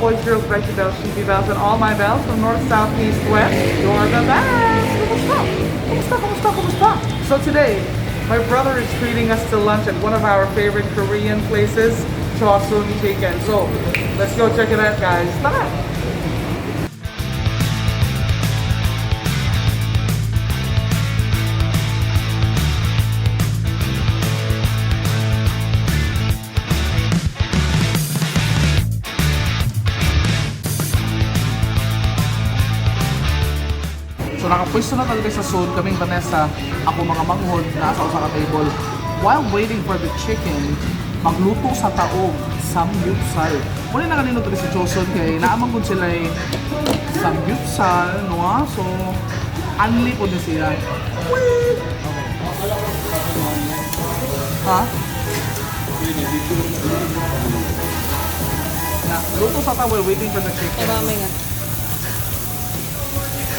boys, girls, bright bells, sheepy bells, and all my bells from north, south, east, west. You're the best! Kumusta? Kumusta? Kumusta? Kumusta? So today, my brother is treating us to lunch at one of our favorite Korean places, Chosun Chicken. So, let's go check it out, guys. Tara! So nakapwesto na talaga sa soon, kaming Vanessa, ako mga manghod, nasa sa table. While waiting for the chicken, magluto sa taog, samgyupsal. Muna na kanino si Chosun kay naamang kung sila ay samgyupsal, no? So, unli po din sila. Wait! Ha? Na, luto sa taog while waiting for the chicken. Mamay nga.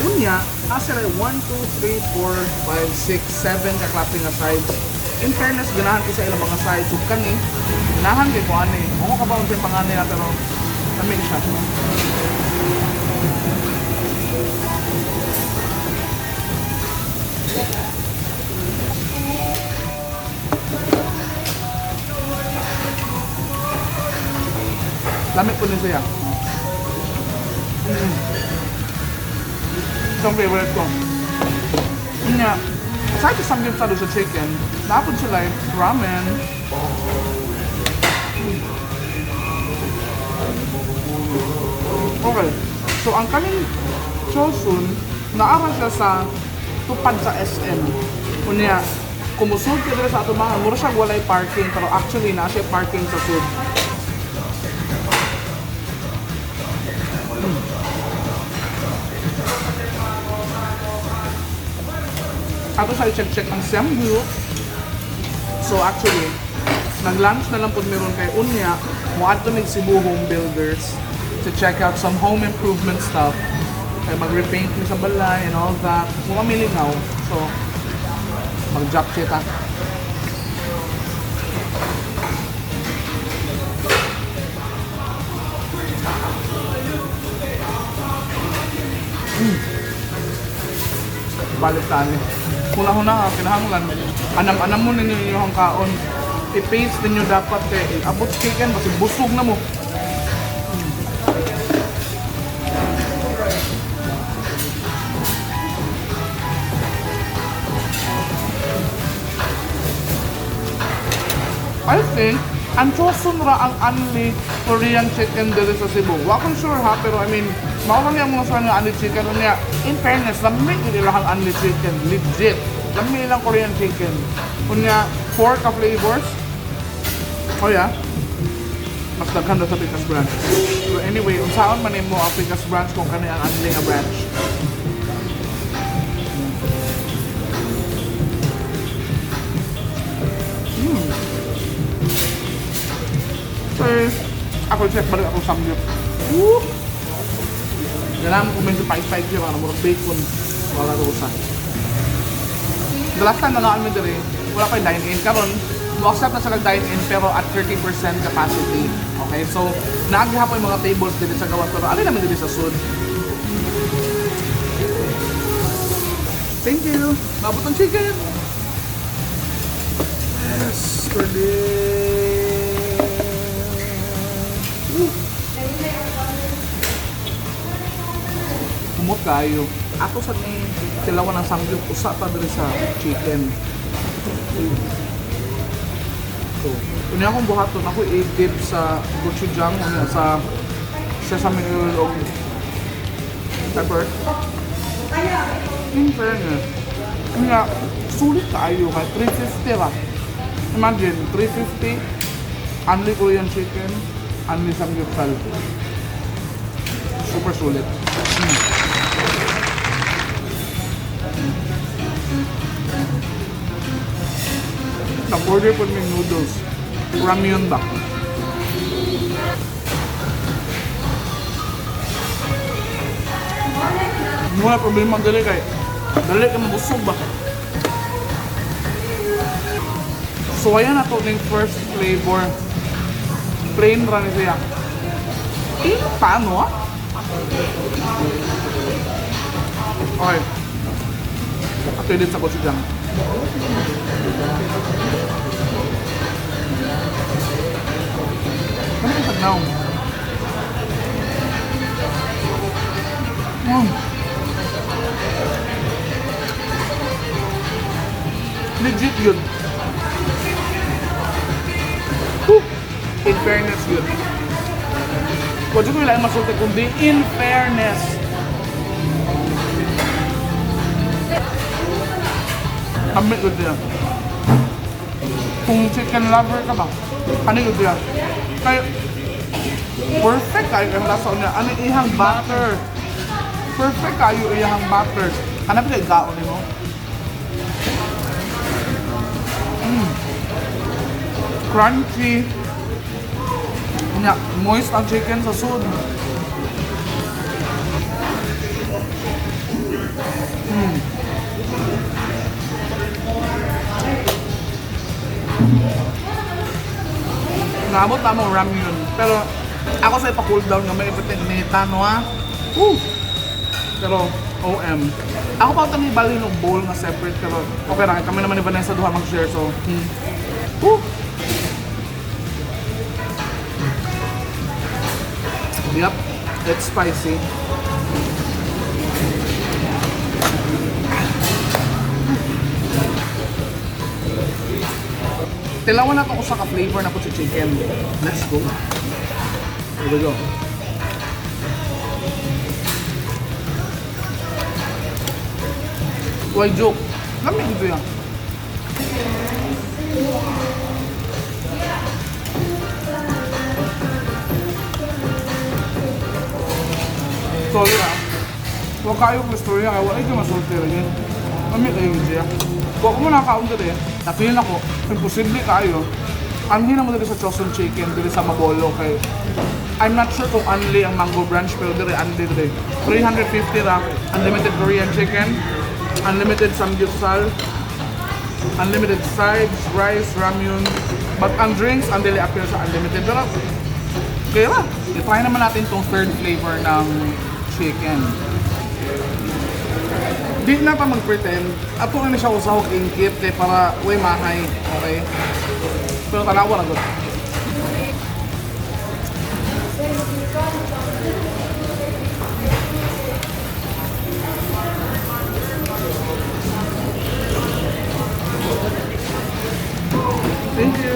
Unya, asira 1, 2, 3, 4, 5, 6, 7 ka-clapping na sides. In fairness, ganahan ko sa ilang mga sides. So, kani, ganahan kay ko ani. Ako ka ba kung siyang panganay na pero namin siya. Lamit po din siya. Ito ang favorite ko. Yun nga, aside sa samgyupsal sa chicken, napod sila ramen. Okay, so ang kaming Chosun, naara siya sa tupad sa SM. Kunya, kumusod ka dito sa atubangan, mura siya walay parking, pero actually na siya parking sa food. Ako sa i-check ang samgyup. So actually, nag-lunch na lang po meron kay Unya, muad to Cebu Home Builders to check out some home improvement stuff. Kaya mag-repaint mi sa balay and all that. Mukha milingaw. So, mag-job kita. Balik tani. Huna-huna ka, kinahanglan. Anam-anam mo ninyo yung kaon. I-paste ninyo dapat kay abot chicken kasi busog na mo. I think, ang Chosun ra ang only Korean chicken dito sa Cebu. Wakon sure ha, pero I mean, mawala niya mga saan nga only chicken. Niya, in fairness, lamig nila ang only chicken. Legit. Lamig nilang Korean chicken. Kunya, 4 ka flavors. Oh yeah. Mas daghan na sa Picas branch. So anyway, unsaon man mo ang Picas branch kung kani ang only nga branch. Ako check balik ako samgyup. Kailangan ko medyo pa-spike yun, ano, murag bacon. Wala ko usan. The last time na namin diri, wala kayo dine-in. Karon, mo-accept na sila dine-in pero at 30% capacity. Okay, so naagihapo yung mga tables dito sa gawas. Pero alin namin dito sa Sud. Thank you! Nabot ang chicken! Yes! Ready! Kumot kayo. Ako sa ni tilawan ng samgyup usa pa diri sa chicken. So, kunya akong buhaton ako i-dip sa gochujang sa sesame oil o pepper. In fairness, kaya sulit kayo ha, 350 ra. Imagine, 350 only Korean chicken, only samgyupsal. Super sulit. Nag-order po may noodles. Ramyun ba? Wala problema dali kay dali ka mabusog ba? So ayan na to yung first flavor. Plain rani siya. Paano ah? Okay. At din sa gochujang. Ano yung sagnaw? Legit yun. In fairness yun. Huwag ko ilang masulti kundi in fairness. Amit yun diyan. Kung chicken lover ka ba, ano yun diyan? Kaya, perfect kayo ang lasa niya. Ano ihang butter? Perfect kayo ihang butter. Hanap kayo gaon mo? Crunchy. Moist ang chicken sa sud. Naabot na mong ramyun. Pero ako sa ipa-cool down nga may ipatinita, no ha? Pero OM. Ako pa ito may bali ng bowl nga separate. Pero okay lang, kami naman iba na sa duha mag-share. So, Yep, it's spicy. Tilawan na ito ko sa ka-flavor na po sa chicken. Let's go. Here we go. Why joke? Lamig ito yan. Sorry na. Huwag kayo kung istorya kaya wala kayo masulti rin yun. Lamig kayo siya. Huwag mo nakakaon ka rin. Na-feel ako, imposible kayo. Ang hindi naman dito sa Chosun chicken, dito sa Mabolo kay I'm not sure kung only ang mango branch pero dito only dito. 350 ra, unlimited Korean chicken, unlimited samgyeopsal, unlimited sides, rice, ramyun. But ang drinks, ang dili appear sa unlimited. Pero, kaya lang. I-try naman natin itong third flavor ng chicken. Di na pa mag-pretend. Ato na siya usahok ingkit kay para way mahay. Okay? Pero tanawa na good. Thank you.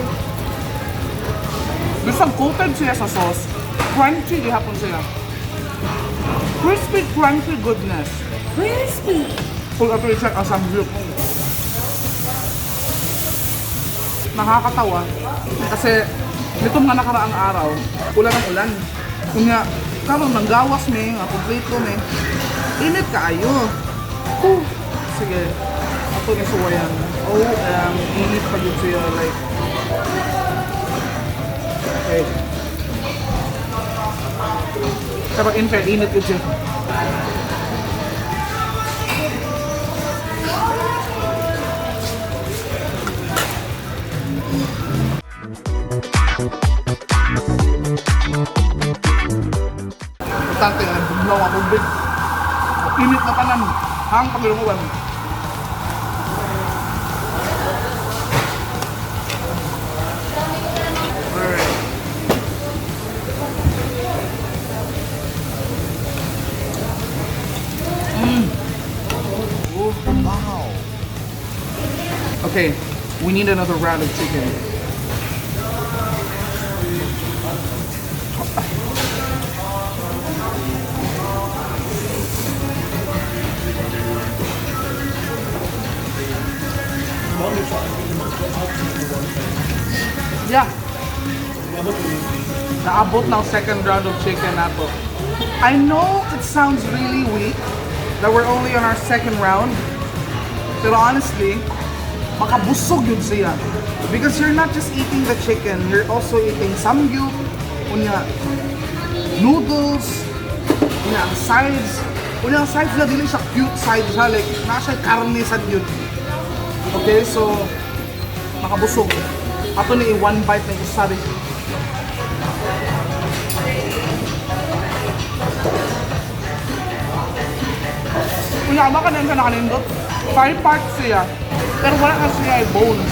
Bisag coated siya sa sauce. Crunchy gihapon siya. Crispy, crunchy goodness. Crispy! Kung ito i-check ang samgyup. Nakakatawa. Kasi nitong nga nakaraang araw, ulan ng ulan. Kung nga, karon nang gawas me, nga kumplito me. Init kaayo. Sige. Ito ni suwayan. Init pa yun siya. Like, okay. Pero in fair, init yun siya. Importante nga, buglaw ang tubig. Init na tanan. Hang pagilunguan. Wow! Okay, we need another round of chicken. Yeah. Naabot na ang second round of chicken nato. I know it sounds really weak that we're only on our second round. Pero honestly, makabusog yun siya. Because you're not just eating the chicken, you're also eating samgyup, unya noodles, unya ang sides. Unya ang sides na dili siya cute sides ha, like nasa karne sa yun. Okay, so makabusog. Ato ni one bite na isa rin. Unya, baka din siya nakalindot. 5 parts siya. Pero wala na siya bones.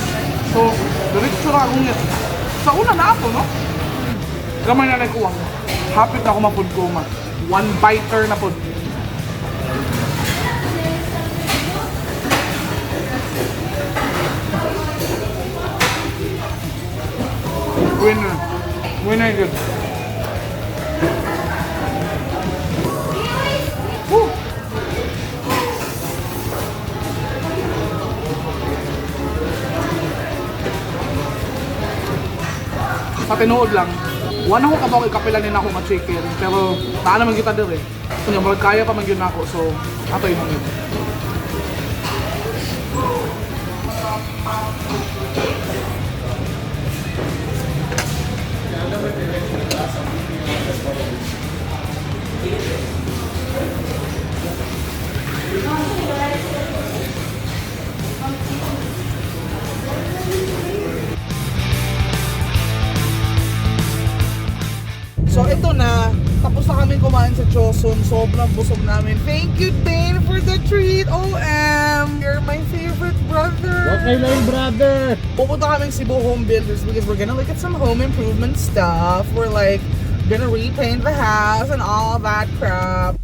So, diretso na akong yan. Sa una na ako, no? Gamay na nagkuwang. Hapit na ako ma-food coma. One biter na food. Winner. Winner yun. Woo! Sa tinuod lang, wala ko kabawag ikapilanin ako ng chicken, pero taan naman kita dir eh. Kung yung kaya pa man yun ako, so ato yun yun. So ito na, tapos na kami kumain sa Chosun. Sobrang busog namin. Thank you, Dane, for the treat. OM! You're my favorite brother. Okay lang, brother. Pupunta kaming Cebu Home Builders because we're gonna look at some home improvement stuff. We're like, gonna repaint the house and all that crap.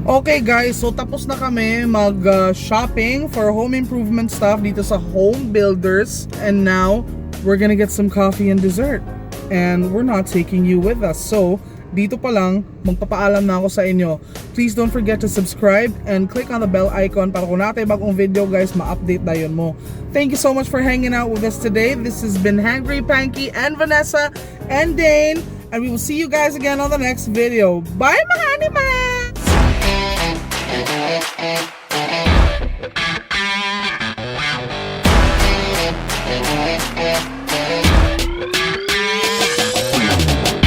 Okay guys, so tapos na kami mag-shopping for home improvement stuff dito sa Home Builders. And now, we're gonna get some coffee and dessert. And we're not taking you with us. So, dito pa lang, magpapaalam na ako sa inyo. Please don't forget to subscribe and click on the bell icon para kung natin bagong video guys, ma-update na yun mo. Thank you so much for hanging out with us today. This has been Hangry Panky and Vanessa and Dane. And we will see you guys again on the next video. Bye mga animals!